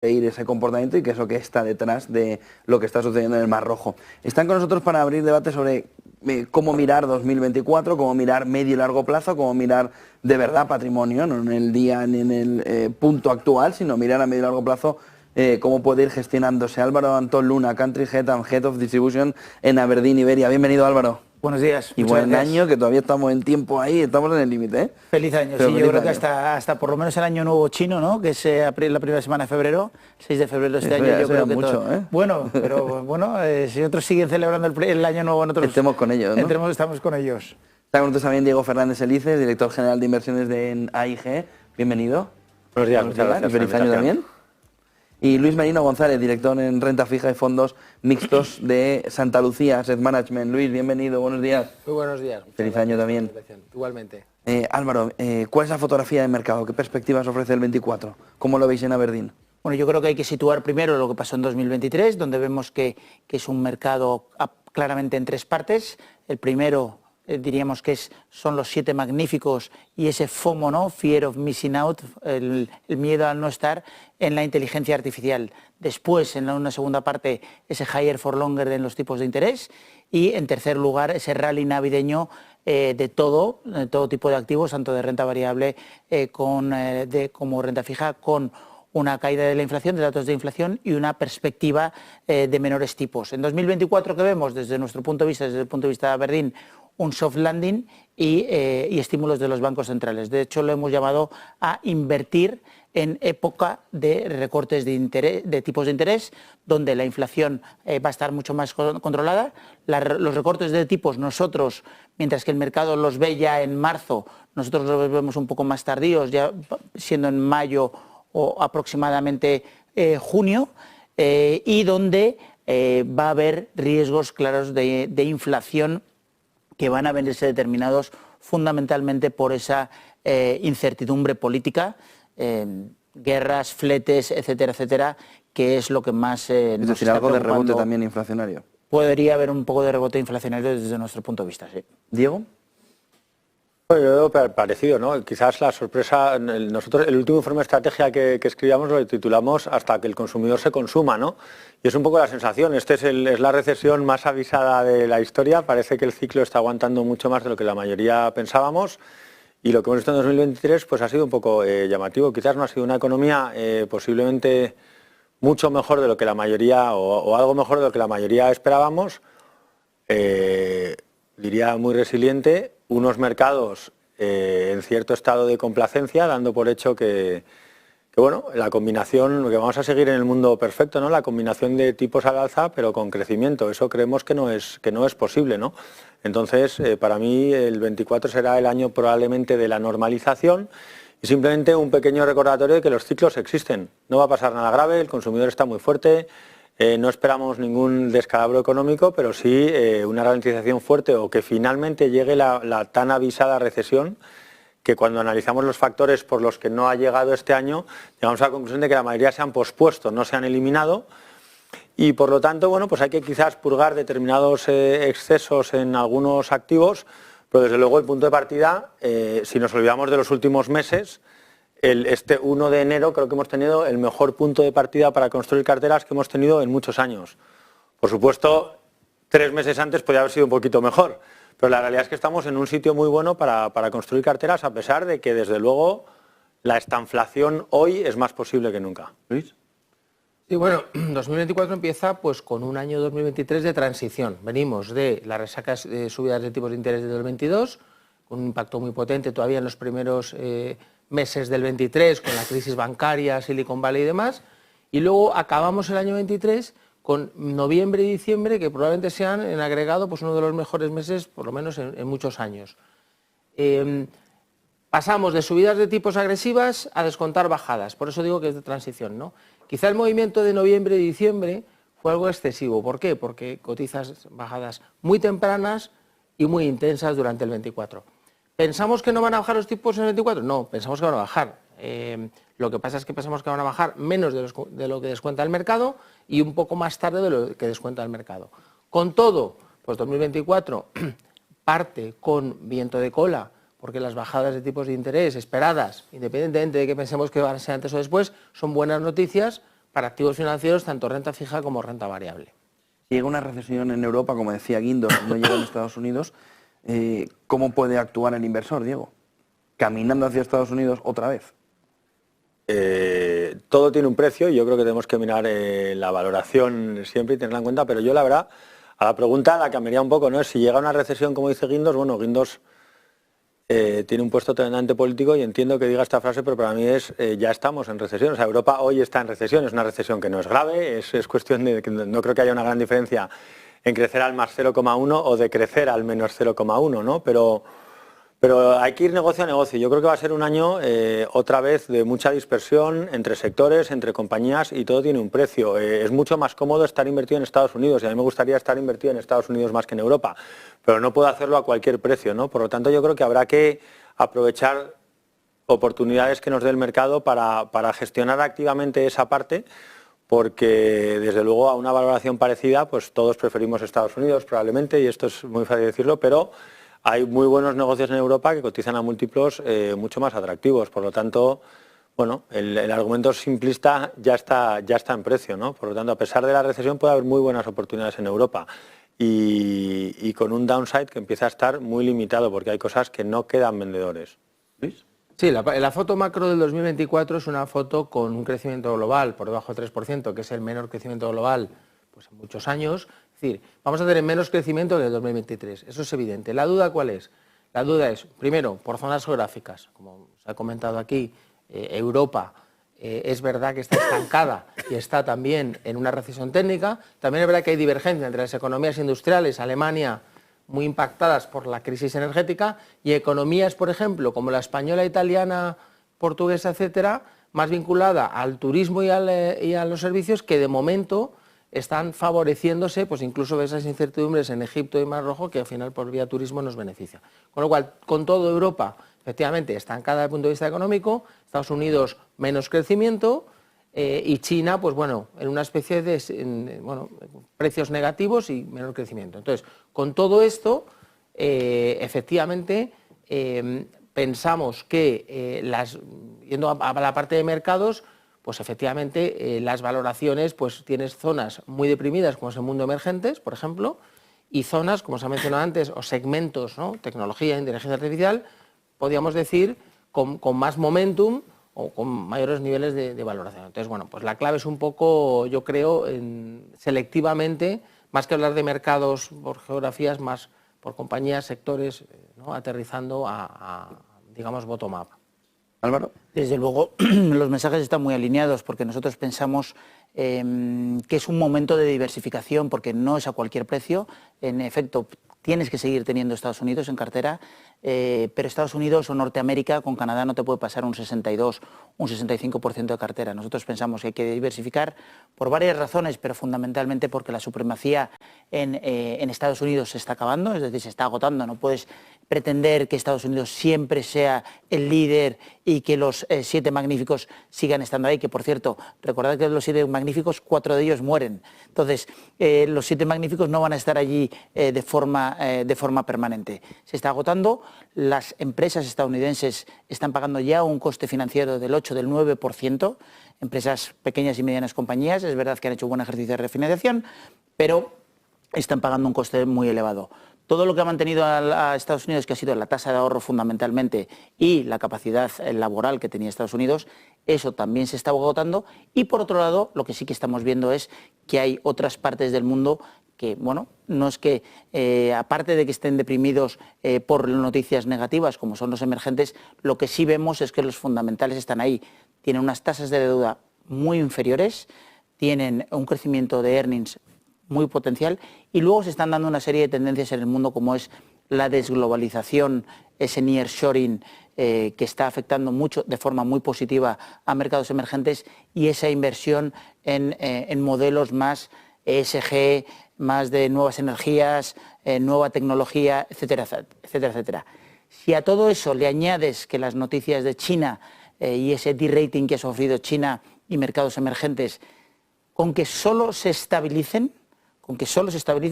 ir ese comportamiento y qué es lo que está detrás de lo que está sucediendo en el Mar Rojo. Están con nosotros para abrir debate sobre cómo mirar 2024, cómo mirar medio y largo plazo, cómo mirar de verdad patrimonio, no en el día ni en el punto actual, sino mirar a medio y largo plazo cómo puede ir gestionándose. Álvaro Antón Luna, Country Head and Head of Distribution en Aberdeen, Iberia. Bienvenido, Álvaro. Buenos días. Y buen año, que todavía estamos en tiempo ahí, estamos en el límite, ¿eh? Feliz año, pero sí, yo creo que hasta por lo menos el año nuevo chino, ¿no? Que es la primera semana de febrero, 6 de febrero de este año, yo creo que mucho, todo... ¿eh? Bueno, pero bueno, si otros siguen celebrando el año nuevo, nosotros... Estemos con ellos, ¿no? Estamos con ellos. Está con nosotros también Diego Fernández Elices, director general de inversiones de AIG. Bienvenido. Buenos días, muchas gracias. Feliz año también. Y Luis Merino González, director en renta fija y fondos mixtos de Santa Lucía Asset Management. Luis, bienvenido, buenos días. Muy buenos días. Feliz año también. Igualmente. Álvaro, ¿cuál es la fotografía del mercado? ¿Qué perspectivas ofrece el 24? ¿Cómo lo veis en Aberdeen? Bueno, yo creo que hay que situar primero lo que pasó en 2023, donde vemos que es un mercado claramente en tres partes. El primero, diríamos que son los 7 magníficos y ese FOMO, ¿no? Fear of missing out, el miedo al no estar en la inteligencia artificial. Después, en una segunda parte, ese higher for longer en los tipos de interés. Y en tercer lugar, ese rally navideño de todo tipo de activos, tanto de renta variable como renta fija, con una caída de la inflación, de datos de inflación y una perspectiva de menores tipos. En 2024, ¿qué vemos? Desde nuestro punto de vista, desde el punto de vista de Aberdeen, un soft landing y estímulos de los bancos centrales. De hecho, lo hemos llamado a invertir en época de recortes de tipos de interés, donde la inflación va a estar mucho más controlada. Los recortes de tipos nosotros, mientras que el mercado los ve ya en marzo, nosotros los vemos un poco más tardíos, ya siendo en mayo o aproximadamente junio, y donde va a haber riesgos claros de inflación que van a verse determinados fundamentalmente por esa incertidumbre política, guerras, fletes, etcétera, etcétera, que es lo que más es decir, algo de rebote también inflacionario. Podría haber un poco de rebote inflacionario desde nuestro punto de vista, sí. ¿Diego? Bueno, yo veo parecido, ¿no? Quizás la sorpresa, nosotros el último informe de estrategia que escribíamos lo titulamos Hasta que el consumidor se consuma, ¿no? Y es un poco la sensación, es la recesión más avisada de la historia, parece que el ciclo está aguantando mucho más de lo que la mayoría pensábamos y lo que hemos visto en 2023 pues ha sido un poco llamativo, quizás no ha sido una economía posiblemente mucho mejor de lo que la mayoría o algo mejor de lo que la mayoría esperábamos, diría muy resiliente, unos mercados en cierto estado de complacencia, dando por hecho que bueno, la combinación, que vamos a seguir en el mundo perfecto, ¿no? La combinación de tipos al alza, pero con crecimiento, eso creemos que no es posible, ¿no? Entonces, para mí el 24 será el año probablemente de la normalización y simplemente un pequeño recordatorio de que los ciclos existen. No va a pasar nada grave, el consumidor está muy fuerte, no esperamos ningún descalabro económico, pero sí una ralentización fuerte o que finalmente llegue la tan avisada recesión, que cuando analizamos los factores por los que no ha llegado este año, llegamos a la conclusión de que la mayoría se han pospuesto, no se han eliminado, y por lo tanto, bueno, pues hay que quizás purgar determinados excesos en algunos activos, pero desde luego el punto de partida, si nos olvidamos de los últimos meses, este 1 de enero creo que hemos tenido el mejor punto de partida para construir carteras que hemos tenido en muchos años. Por supuesto, 3 meses antes podría haber sido un poquito mejor, pero la realidad es que estamos en un sitio muy bueno para construir carteras, a pesar de que, desde luego, la estanflación hoy es más posible que nunca. ¿Luis? Sí, bueno, 2024 empieza pues con un año 2023 de transición. Venimos de las resacas de subidas de tipos de interés de 2022, con un impacto muy potente todavía en los primeros meses del 23, con la crisis bancaria, Silicon Valley y demás, y luego acabamos el año 23 con noviembre y diciembre, que probablemente sean en agregado pues uno de los mejores meses, por lo menos en muchos años. Pasamos de subidas de tipos agresivas a descontar bajadas, por eso digo que es de transición, ¿no? Quizá el movimiento de noviembre y diciembre fue algo excesivo. ¿Por qué? Porque cotizas bajadas muy tempranas y muy intensas durante el 24. ¿Pensamos que no van a bajar los tipos en el 24? No, pensamos que van a bajar. Lo que pasa es que pensamos que van a bajar menos de lo que descuenta el mercado y un poco más tarde de lo que descuenta el mercado. Con todo, pues 2024 parte con viento de cola, porque las bajadas de tipos de interés esperadas, independientemente de que pensemos que van a ser antes o después, son buenas noticias para activos financieros, tanto renta fija como renta variable. Si llega una recesión en Europa, como decía Guindos, no llega en Estados Unidos, ¿cómo puede actuar el inversor, Diego? ¿Caminando hacia Estados Unidos otra vez? Todo tiene un precio y yo creo que tenemos que mirar la valoración siempre y tenerla en cuenta, pero yo la verdad, a la pregunta la cambiaría un poco, ¿no? Si llega una recesión, como dice Guindos, bueno, Guindos tiene un puesto tremendamente político y entiendo que diga esta frase, pero para mí es, ya estamos en recesión. O sea, Europa hoy está en recesión, es una recesión que no es grave, es cuestión de que no creo que haya una gran diferencia en crecer al más 0,1 o de crecer al menos 0,1, ¿no? Pero hay que ir negocio a negocio. Yo creo que va a ser un año otra vez de mucha dispersión entre sectores, entre compañías y todo tiene un precio. Es mucho más cómodo estar invertido en Estados Unidos y a mí me gustaría estar invertido en Estados Unidos más que en Europa, pero no puedo hacerlo a cualquier precio, ¿no? Por lo tanto, yo creo que habrá que aprovechar oportunidades que nos dé el mercado para gestionar activamente esa parte, porque desde luego a una valoración parecida, pues todos preferimos Estados Unidos probablemente, y esto es muy fácil decirlo, pero hay muy buenos negocios en Europa que cotizan a múltiplos mucho más atractivos. Por lo tanto, bueno, el argumento simplista ya está en precio, ¿no? Por lo tanto, a pesar de la recesión puede haber muy buenas oportunidades en Europa y con un downside que empieza a estar muy limitado porque hay cosas que no quedan vendedores. ¿Luis? Sí, la foto macro del 2024 es una foto con un crecimiento global por debajo del 3%, que es el menor crecimiento global pues, en muchos años. Es decir, vamos a tener menos crecimiento que en el 2023, eso es evidente. ¿La duda cuál es? La duda es, primero, por zonas geográficas, como se ha comentado aquí, Europa es verdad que está estancada y está también en una recesión técnica. También es verdad que hay divergencia entre las economías industriales, Alemania, muy impactadas por la crisis energética, y economías, por ejemplo, como la española, italiana, portuguesa, etcétera, más vinculada al turismo y a los servicios, que de momento están favoreciéndose, pues incluso de esas incertidumbres en Egipto y Mar Rojo, que al final por vía turismo nos beneficia. Con lo cual, con todo Europa, efectivamente, estancada desde el punto de vista económico, Estados Unidos menos crecimiento, y China, pues bueno, en una especie de precios negativos y menor crecimiento. Entonces, con todo esto, efectivamente, pensamos que, yendo a la parte de mercados, pues efectivamente las valoraciones, pues tienes zonas muy deprimidas, como es el mundo emergentes, por ejemplo, y zonas, como se ha mencionado antes, o segmentos, ¿no? Tecnología, inteligencia artificial, podríamos decir, con más momentum, o con mayores niveles de valoración. Entonces, bueno, pues la clave es un poco, yo creo, selectivamente, más que hablar de mercados por geografías, más por compañías, sectores, ¿no? Aterrizando digamos, bottom-up. Álvaro. Desde luego, los mensajes están muy alineados porque nosotros pensamos que es un momento de diversificación porque no es a cualquier precio. En efecto, tienes que seguir teniendo Estados Unidos en cartera, pero Estados Unidos o Norteamérica con Canadá no te puede pasar un 62, un 65% de cartera. Nosotros pensamos que hay que diversificar por varias razones, pero fundamentalmente porque la supremacía en Estados Unidos se está acabando, es decir, se está agotando. No puedes pretender que Estados Unidos siempre sea el líder y que los 7 magníficos sigan estando ahí, que por cierto, recordad que de los 7 magníficos, 4 de ellos mueren. Entonces, los 7 magníficos no van a estar allí de forma permanente. Se está agotando, las empresas estadounidenses están pagando ya un coste financiero del 8, del 9%, empresas pequeñas y medianas compañías, es verdad que han hecho un buen ejercicio de refinanciación, pero están pagando un coste muy elevado. Todo lo que ha mantenido a Estados Unidos, que ha sido la tasa de ahorro fundamentalmente y la capacidad laboral que tenía Estados Unidos, eso también se está agotando. Y por otro lado, lo que sí que estamos viendo es que hay otras partes del mundo que, bueno, no es que, aparte de que estén deprimidos por noticias negativas, como son los emergentes, lo que sí vemos es que los fundamentales están ahí. Tienen unas tasas de deuda muy inferiores, tienen un crecimiento de earnings muy potencial y luego se están dando una serie de tendencias en el mundo como es la desglobalización, ese nearshoring que está afectando mucho de forma muy positiva a mercados emergentes y esa inversión en modelos más ESG, más de nuevas energías, nueva tecnología, etcétera, etcétera, etcétera. Si a todo eso le añades que las noticias de China y ese de-rating que ha sufrido China y mercados emergentes, con que solo se estabilicen,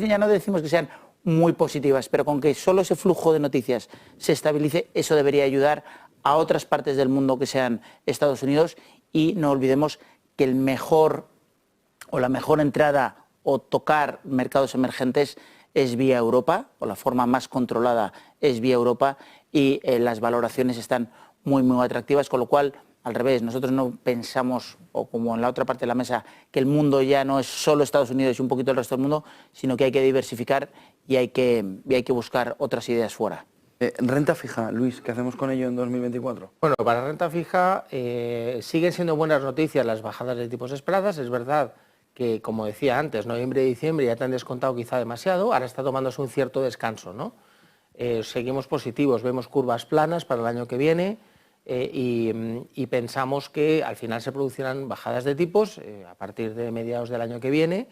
ya no decimos que sean muy positivas, pero con que solo ese flujo de noticias se estabilice, eso debería ayudar a otras partes del mundo que sean Estados Unidos y no olvidemos el mejor o la mejor entrada o tocar mercados emergentes es vía Europa, o la forma más controlada es vía Europa, y las valoraciones están muy, muy atractivas, con lo cual, al revés, nosotros no pensamos, o como en la otra parte de la mesa, que el mundo ya no es solo Estados Unidos y un poquito el resto del mundo, sino que hay que diversificar y hay que buscar otras ideas fuera. Renta fija, Luis, ¿qué hacemos con ello en 2024? Bueno, para renta fija siguen siendo buenas noticias las bajadas de tipos esperadas. Es verdad que, como decía antes, noviembre y diciembre ya te han descontado quizá demasiado, ahora está tomándose un cierto descanso, ¿no? Seguimos positivos, vemos curvas planas para el año que viene y pensamos que al final se producirán bajadas de tipos a partir de mediados del año que viene.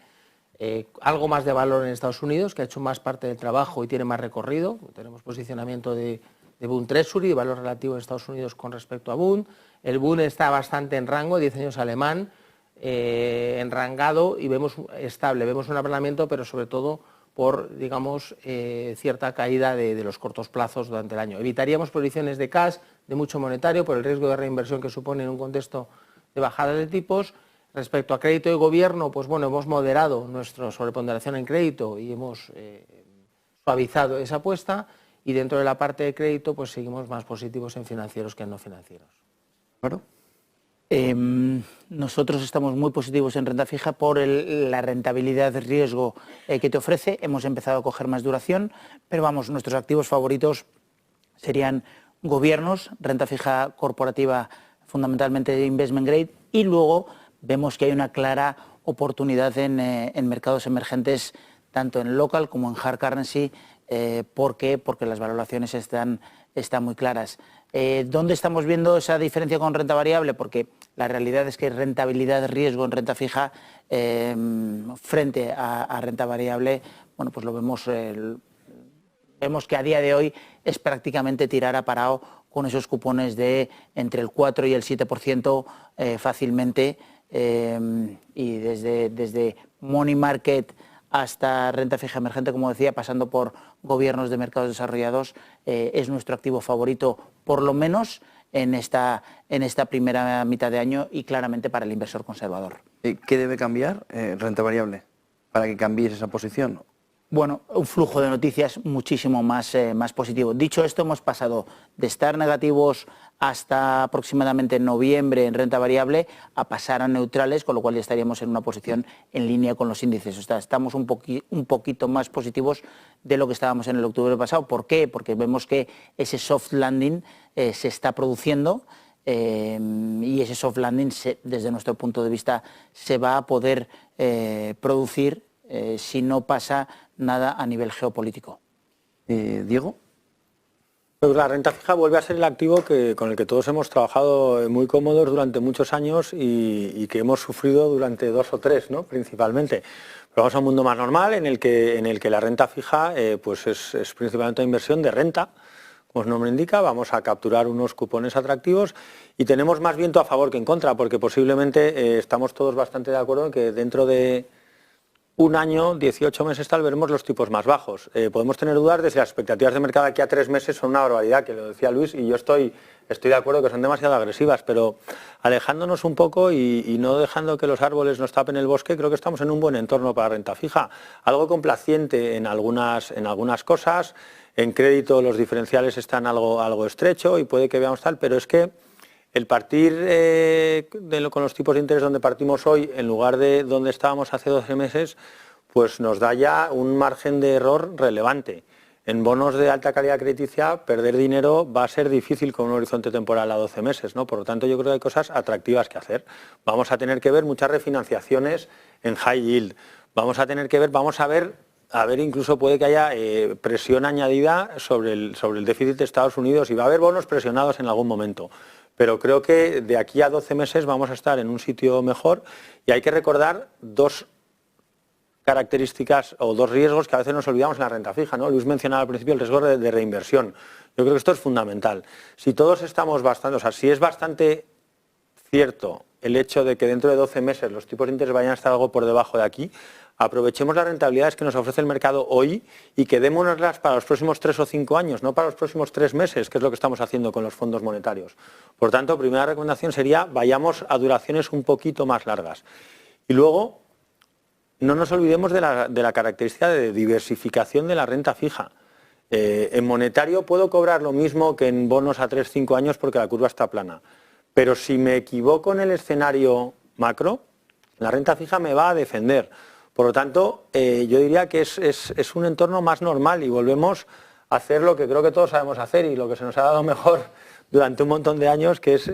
Algo más de valor en Estados Unidos, que ha hecho más parte del trabajo y tiene más recorrido. Tenemos posicionamiento de Bund Treasury, valor relativo en Estados Unidos con respecto a Bund. El Bund está bastante en rango, 10 años alemán, enrangado, y vemos estable, vemos un aplanamiento, pero sobre todo por, digamos, cierta caída de los cortos plazos durante el año. Evitaríamos posiciones de cash, de mucho monetario, por el riesgo de reinversión que supone en un contexto de bajada de tipos. Respecto a crédito y gobierno, pues bueno, hemos moderado nuestra sobreponderación en crédito y hemos suavizado esa apuesta, y dentro de la parte de crédito pues seguimos más positivos en financieros que en no financieros. ¿Claro? Nosotros estamos muy positivos en renta fija por la rentabilidad de riesgo que te ofrece. Hemos empezado a coger más duración, pero vamos, nuestros activos favoritos serían gobiernos, renta fija corporativa fundamentalmente de investment grade, y luego vemos que hay una clara oportunidad en mercados emergentes, tanto en local como en hard currency. ¿Por qué? Porque las valoraciones están muy claras. ¿Dónde estamos viendo esa diferencia con renta variable? Porque la realidad es que rentabilidad de riesgo en renta fija frente a renta variable, bueno, pues lo vemos, vemos que a día de hoy es prácticamente tirar a parado con esos cupones de entre el 4 y el 7% fácilmente, y desde money market hasta renta fija emergente, como decía, pasando por gobiernos de mercados desarrollados, es nuestro activo favorito, por lo menos en esta primera mitad de año, y claramente para el inversor conservador. ¿Qué debe cambiar, renta variable, para que cambies esa posición? Bueno, un flujo de noticias muchísimo más positivo. Dicho esto, hemos pasado de estar negativos hasta aproximadamente noviembre en renta variable a pasar a neutrales, con lo cual ya estaríamos en una posición en línea con los índices. O sea, estamos un poquito más positivos de lo que estábamos en el octubre pasado. ¿Por qué? Porque vemos que ese soft landing se está produciendo, y ese soft landing, desde nuestro punto de vista, se va a poder producir si no pasa nada a nivel geopolítico. Diego. Pues la renta fija vuelve a ser el activo con el que todos hemos trabajado muy cómodos durante muchos años y que hemos sufrido durante 2 o 3, ¿no? Principalmente. Pero vamos a un mundo más normal en el que la renta fija pues es principalmente una inversión de renta, como su nombre indica. Vamos a capturar unos cupones atractivos y tenemos más viento a favor que en contra, porque posiblemente estamos todos bastante de acuerdo en que dentro de un año, 18 meses tal, veremos los tipos más bajos. Podemos tener dudas de si las expectativas de mercado aquí a 3 meses son una barbaridad, que lo decía Luis, y yo estoy de acuerdo que son demasiado agresivas, pero alejándonos un poco y no dejando que los árboles nos tapen el bosque, creo que estamos en un buen entorno para renta fija. Algo complaciente en algunas cosas, en crédito los diferenciales están algo estrecho y puede que veamos tal, pero es que el partir con los tipos de interés donde partimos hoy, en lugar de donde estábamos hace 12 meses, pues nos da ya un margen de error relevante. En bonos de alta calidad crediticia, perder dinero va a ser difícil con un horizonte temporal a 12 meses, ¿no? Por lo tanto, yo creo que hay cosas atractivas que hacer. Vamos a tener que ver muchas refinanciaciones en high yield. Vamos a ver, incluso puede que haya presión añadida sobre el déficit de Estados Unidos, y va a haber bonos presionados en algún momento. Pero creo que de aquí a 12 meses vamos a estar en un sitio mejor, y hay que recordar 2 características o 2 riesgos que a veces nos olvidamos en la renta fija, ¿no? Luis mencionaba al principio el riesgo de reinversión. Yo creo que esto es fundamental. Si todos estamos si es bastante cierto el hecho de que dentro de 12 meses los tipos de interés vayan a estar algo por debajo de aquí, aprovechemos las rentabilidades que nos ofrece el mercado hoy y quedémonoslas para los próximos 3 o 5 años, no para los próximos 3 meses, que es lo que estamos haciendo con los fondos monetarios. Por tanto, primera recomendación sería vayamos a duraciones un poquito más largas. Y luego, no nos olvidemos de la característica de diversificación de la renta fija. En monetario puedo cobrar lo mismo que en bonos a 3-5 años porque la curva está plana. Pero si me equivoco en el escenario macro, la renta fija me va a defender. Por lo tanto, yo diría que es un entorno más normal y volvemos a hacer lo que creo que todos sabemos hacer y lo que se nos ha dado mejor durante un montón de años, que es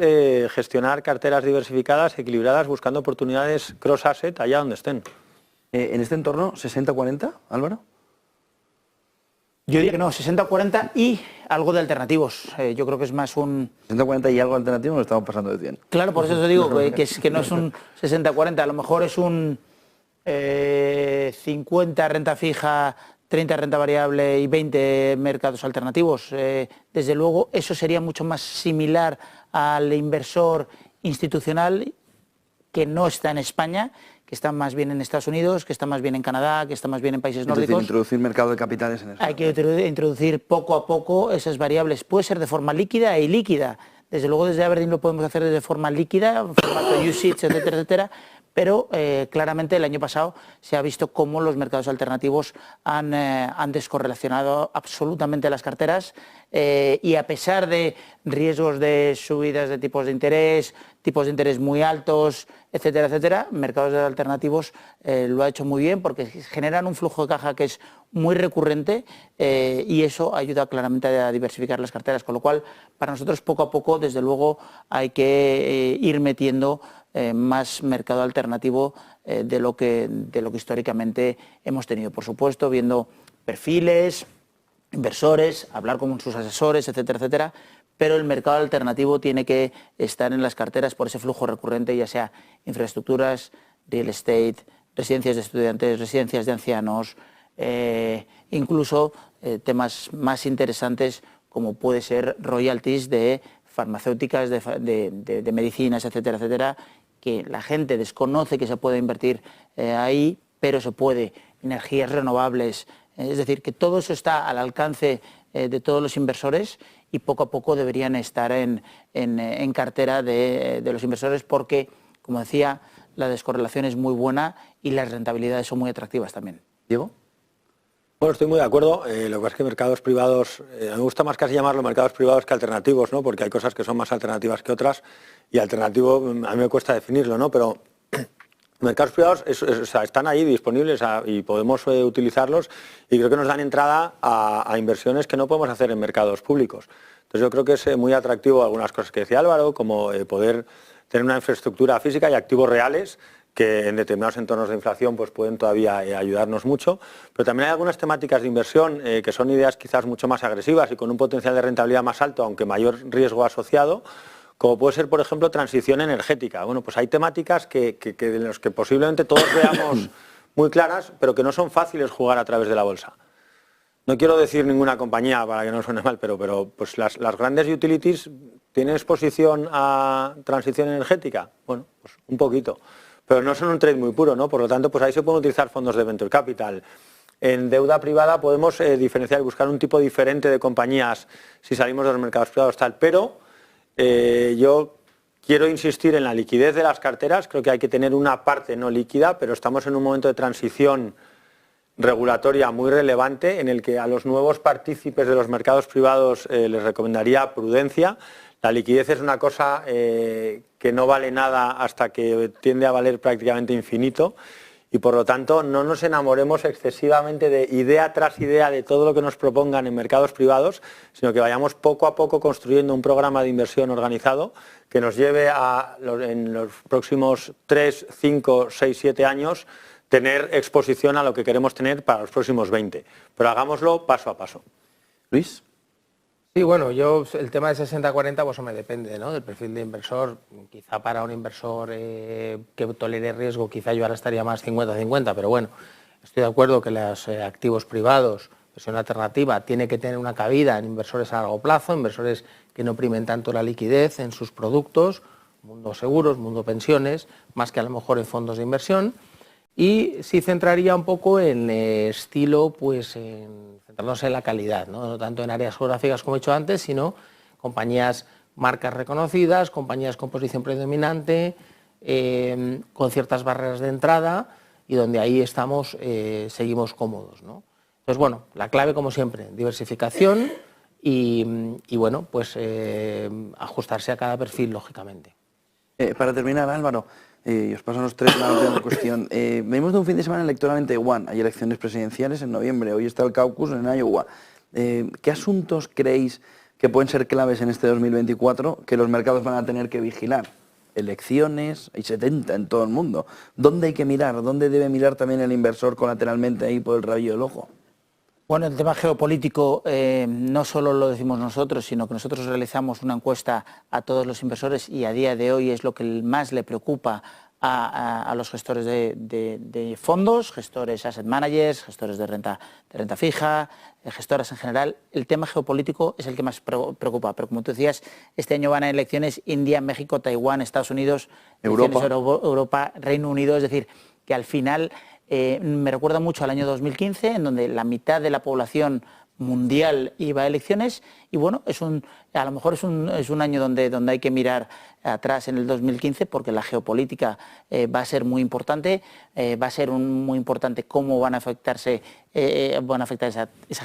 gestionar carteras diversificadas, equilibradas, buscando oportunidades cross-asset allá donde estén. En este entorno, 60-40, Álvaro. Yo diría que no, 60-40 y algo de alternativos. Yo creo que es más un... 60-40 y algo alternativo, nos estamos pasando de 100. Claro, por eso te digo que no es un 60-40, a lo mejor es un 50 renta fija, 30 renta variable y 20 mercados alternativos. Desde luego, eso sería mucho más similar al inversor institucional que no está en España, que está más bien en Estados Unidos, que está más bien en Canadá, que está más bien en países nórdicos. Es decir, introducir mercado de capitales en eso. Hay que introducir poco a poco esas variables. Puede ser de forma líquida e ilíquida. Desde luego, desde Aberdeen lo podemos hacer de forma líquida, en formato UCITS, etcétera, etcétera. Pero claramente el año pasado se ha visto cómo los mercados alternativos han descorrelacionado absolutamente las carteras y a pesar de riesgos de subidas de tipos de interés muy altos, etcétera, etcétera, mercados alternativos lo ha hecho muy bien porque generan un flujo de caja que es muy recurrente y eso ayuda claramente a diversificar las carteras, con lo cual para nosotros poco a poco desde luego hay que ir metiendo más mercado alternativo de lo que históricamente hemos tenido. Por supuesto, viendo perfiles, inversores, hablar con sus asesores, etcétera, etcétera, pero el mercado alternativo tiene que estar en las carteras por ese flujo recurrente, ya sea infraestructuras, real estate, residencias de estudiantes, residencias de ancianos, incluso temas más interesantes como puede ser royalties de farmacéuticas, de medicinas, etcétera, etcétera, que la gente desconoce que se puede invertir ahí, pero se puede, energías renovables, es decir, que todo eso está al alcance de todos los inversores y poco a poco deberían estar en cartera de los inversores porque, como decía, la descorrelación es muy buena y las rentabilidades son muy atractivas también. ¿Diego? Bueno, estoy muy de acuerdo. Lo que pasa es que mercados privados, me gusta más casi llamarlo mercados privados que alternativos, ¿no? Porque hay cosas que son más alternativas que otras y alternativo a mí me cuesta definirlo, ¿no? Pero mercados privados o sea, están ahí disponibles y podemos utilizarlos y creo que nos dan entrada a inversiones que no podemos hacer en mercados públicos. Entonces yo creo que es muy atractivo algunas cosas que decía Álvaro, como poder tener una infraestructura física y activos reales que en determinados entornos de inflación pues pueden todavía ayudarnos mucho, pero también hay algunas temáticas de inversión que son ideas quizás mucho más agresivas y con un potencial de rentabilidad más alto, aunque mayor riesgo asociado, como puede ser, por ejemplo, transición energética. Bueno, pues hay temáticas de las que posiblemente todos veamos muy claras, pero que no son fáciles jugar a través de la bolsa. No quiero decir ninguna compañía para que no suene mal, pero pues las grandes utilities tienen exposición a transición energética. Bueno, pues un poquito. Pero no son un trade muy puro, ¿no? Por lo tanto, pues ahí se pueden utilizar fondos de venture capital. En deuda privada podemos diferenciar y buscar un tipo diferente de compañías si salimos de los mercados privados tal, pero yo quiero insistir en la liquidez de las carteras. Creo que hay que tener una parte no líquida, pero estamos en un momento de transición regulatoria muy relevante en el que a los nuevos partícipes de los mercados privados les recomendaría prudencia. La liquidez es una cosa que no vale nada hasta que tiende a valer prácticamente infinito y por lo tanto no nos enamoremos excesivamente de idea tras idea de todo lo que nos propongan en mercados privados, sino que vayamos poco a poco construyendo un programa de inversión organizado que nos lleve en los próximos 3, 5, 6, 7 años tener exposición a lo que queremos tener para los próximos 20. Pero hagámoslo paso a paso. Luis. Sí, bueno, yo el tema de 60-40 pues me depende, ¿no? Del perfil de inversor. Quizá para un inversor que tolere riesgo, quizá yo ahora estaría más 50-50, pero bueno, estoy de acuerdo que los activos privados, versión alternativa, tiene que tener una cabida en inversores a largo plazo, inversores que no primen tanto la liquidez en sus productos, mundo seguros, mundo pensiones, más que a lo mejor en fondos de inversión. Y sí centraría un poco en estilo, pues centrándose en la calidad, no tanto en áreas geográficas como he dicho antes, sino compañías, marcas reconocidas, compañías con posición predominante, con ciertas barreras de entrada y donde ahí estamos, seguimos cómodos, ¿no? Entonces, bueno, la clave como siempre, diversificación y bueno, pues ajustarse a cada perfil, lógicamente. Para terminar, Álvaro, y os paso a los tres una última cuestión. Venimos de un fin de semana electoral en Taiwán, hay elecciones presidenciales en noviembre, hoy está el caucus en Iowa. ¿Qué asuntos creéis que pueden ser claves en este 2024 que los mercados van a tener que vigilar? Elecciones, hay 70 en todo el mundo. ¿Dónde hay que mirar? ¿Dónde debe mirar también el inversor colateralmente ahí por el rabillo del ojo? Bueno, el tema geopolítico no solo lo decimos nosotros, sino que nosotros realizamos una encuesta a todos los inversores y a día de hoy es lo que más le preocupa a los gestores de fondos, gestores asset managers, gestores de renta fija, gestoras en general. El tema geopolítico es el que más preocupa, pero como tú decías, este año van a elecciones India, México, Taiwán, Estados Unidos, Europa, Reino Unido, es decir, que al final me recuerda mucho al año 2015, en donde la mitad de la población mundial iba a elecciones y bueno, a lo mejor es un año donde hay que mirar atrás en el 2015 porque la geopolítica va a ser muy importante, va a ser muy importante cómo van a afectar esa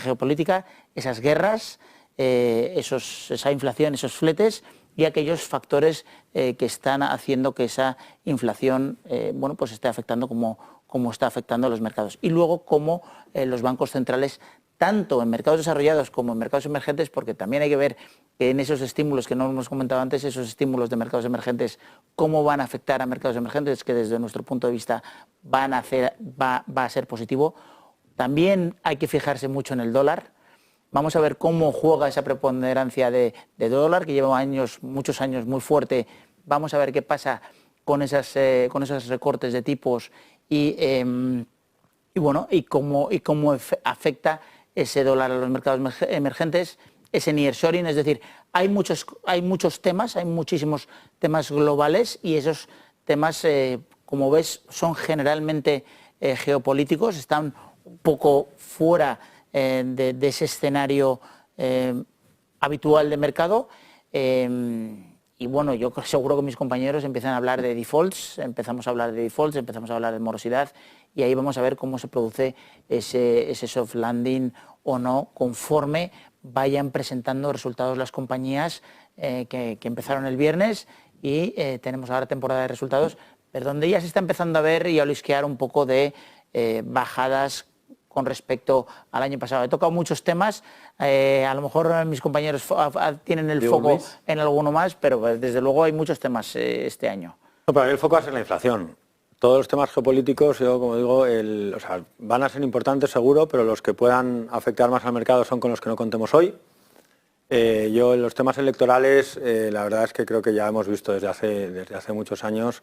geopolítica, esas guerras, esa inflación, esos fletes y aquellos factores que están haciendo que esa inflación bueno, pues esté afectando como está afectando a los mercados. Y luego cómo los bancos centrales, tanto en mercados desarrollados como en mercados emergentes, porque también hay que ver que en esos estímulos que no hemos comentado antes, esos estímulos de mercados emergentes, cómo van a afectar a mercados emergentes, que desde nuestro punto de vista va a ser positivo. También hay que fijarse mucho en el dólar. Vamos a ver cómo juega esa preponderancia de dólar, que lleva muchos años muy fuerte. Vamos a ver qué pasa con esos recortes de tipos y cómo afecta ese dólar a los mercados emergentes, ese nearshoring, es decir, hay muchos temas, hay muchísimos temas globales y esos temas, como ves, son generalmente geopolíticos, están un poco fuera de ese escenario habitual de mercado. Y bueno, yo seguro que mis compañeros empiezan a hablar de defaults, empezamos a hablar de morosidad y ahí vamos a ver cómo se produce ese soft landing o no conforme vayan presentando resultados las compañías que empezaron el viernes y tenemos ahora temporada de resultados, pero donde ya se está empezando a ver y a olisquear un poco de bajadas con respecto al año pasado. He tocado muchos temas, a lo mejor mis compañeros tienen el foco en alguno más, pero desde luego hay muchos temas este año. No, para mí el foco va a ser la inflación. Todos los temas geopolíticos, yo como digo, van a ser importantes seguro, pero los que puedan afectar más al mercado son con los que no contemos hoy. Yo en los temas electorales, la verdad es que creo que ya hemos visto desde hace muchos años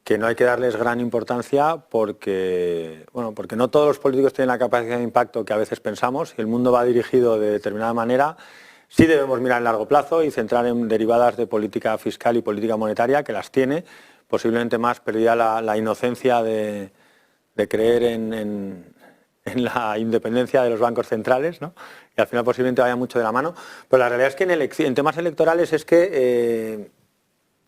que no hay que darles gran importancia porque no todos los políticos tienen la capacidad de impacto que a veces pensamos y el mundo va dirigido de determinada manera. Sí debemos mirar en largo plazo y centrar en derivadas de política fiscal y política monetaria, que las tiene, posiblemente más perdida la inocencia de creer en la independencia de los bancos centrales, ¿no? Y al final posiblemente vaya mucho de la mano. Pero la realidad es que en temas electorales es que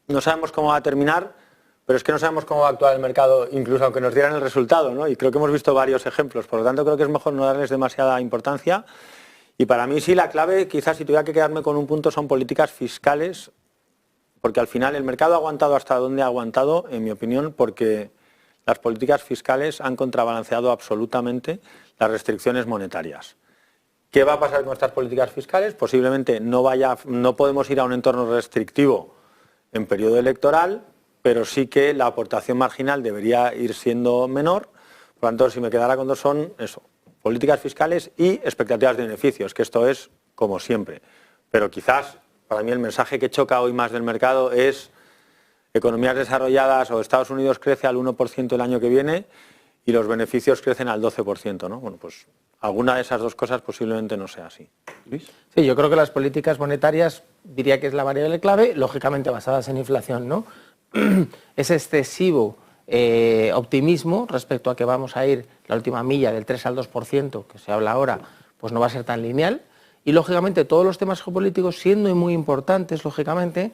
no sabemos cómo va a terminar, pero es que no sabemos cómo va a actuar el mercado, incluso aunque nos dieran el resultado, ¿no? Y creo que hemos visto varios ejemplos, por lo tanto creo que es mejor no darles demasiada importancia. Y para mí sí la clave, quizás si tuviera que quedarme con un punto, son políticas fiscales, porque al final el mercado ha aguantado hasta donde ha aguantado, en mi opinión, porque las políticas fiscales han contrabalanceado absolutamente las restricciones monetarias. ¿Qué va a pasar con estas políticas fiscales? Posiblemente no podemos ir a un entorno restrictivo en periodo electoral, pero sí que la aportación marginal debería ir siendo menor. Por lo tanto, si me quedara con dos son eso, políticas fiscales y expectativas de beneficios, que esto es como siempre. Pero quizás, para mí el mensaje que choca hoy más del mercado es economías desarrolladas o Estados Unidos crece al 1% el año que viene y los beneficios crecen al 12%, ¿no? Bueno, pues alguna de esas dos cosas posiblemente no sea así. Luis. Sí, yo creo que las políticas monetarias diría que es la variable clave, lógicamente basadas en inflación, ¿no? Ese excesivo optimismo respecto a que vamos a ir la última milla del 3 al 2%, que se habla ahora, pues no va a ser tan lineal. Y lógicamente todos los temas geopolíticos, siendo muy importantes, lógicamente,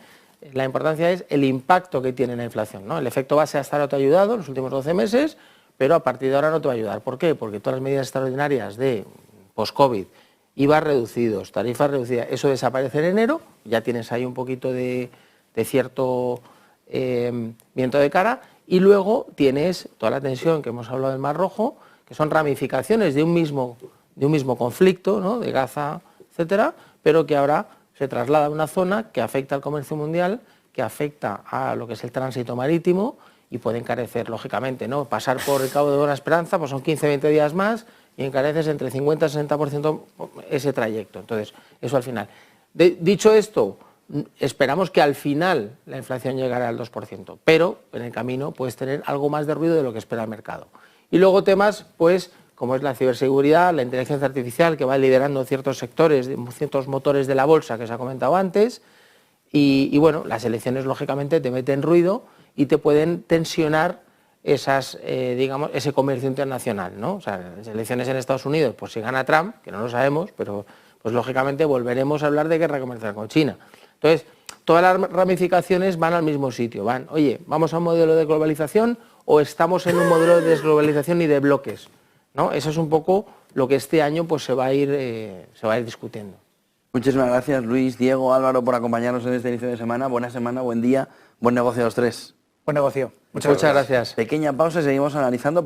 la importancia es el impacto que tiene la inflación, ¿no? El efecto base hasta ahora te ha ayudado en los últimos 12 meses, pero a partir de ahora no te va a ayudar. ¿Por qué? Porque todas las medidas extraordinarias de post-COVID, IVA reducidos, tarifas reducidas, eso desaparece en enero, ya tienes ahí un poquito de cierto viento de cara, y luego tienes toda la tensión que hemos hablado del Mar Rojo, que son ramificaciones de un mismo conflicto, ¿no? De Gaza, etcétera, pero que ahora se traslada a una zona que afecta al comercio mundial, que afecta a lo que es el tránsito marítimo y puede encarecer, lógicamente, ¿no? Pasar por el Cabo de Buena Esperanza, pues son 15-20 días más y encareces entre 50 y 60% ese trayecto. Entonces, eso al final. Dicho esto, esperamos que al final la inflación llegará al 2%, pero en el camino puedes tener algo más de ruido de lo que espera el mercado. Y luego temas, pues, como es la ciberseguridad, la inteligencia artificial, que va liderando ciertos sectores, ciertos motores de la bolsa que se ha comentado antes, y bueno, las elecciones lógicamente te meten ruido y te pueden tensionar digamos, ese comercio internacional, ¿no? O sea, las elecciones en Estados Unidos, pues si gana Trump, que no lo sabemos, pero pues lógicamente volveremos a hablar de guerra comercial con China. Entonces, todas las ramificaciones van al mismo sitio, oye, ¿vamos a un modelo de globalización o estamos en un modelo de desglobalización y de bloques? ¿No? Eso es un poco lo que este año pues, se va a ir discutiendo. Muchísimas gracias, Luis, Diego, Álvaro, por acompañarnos en este inicio de semana. Buena semana, buen día, buen negocio a los tres. Buen negocio. Muchas gracias. Pequeña pausa y seguimos analizando.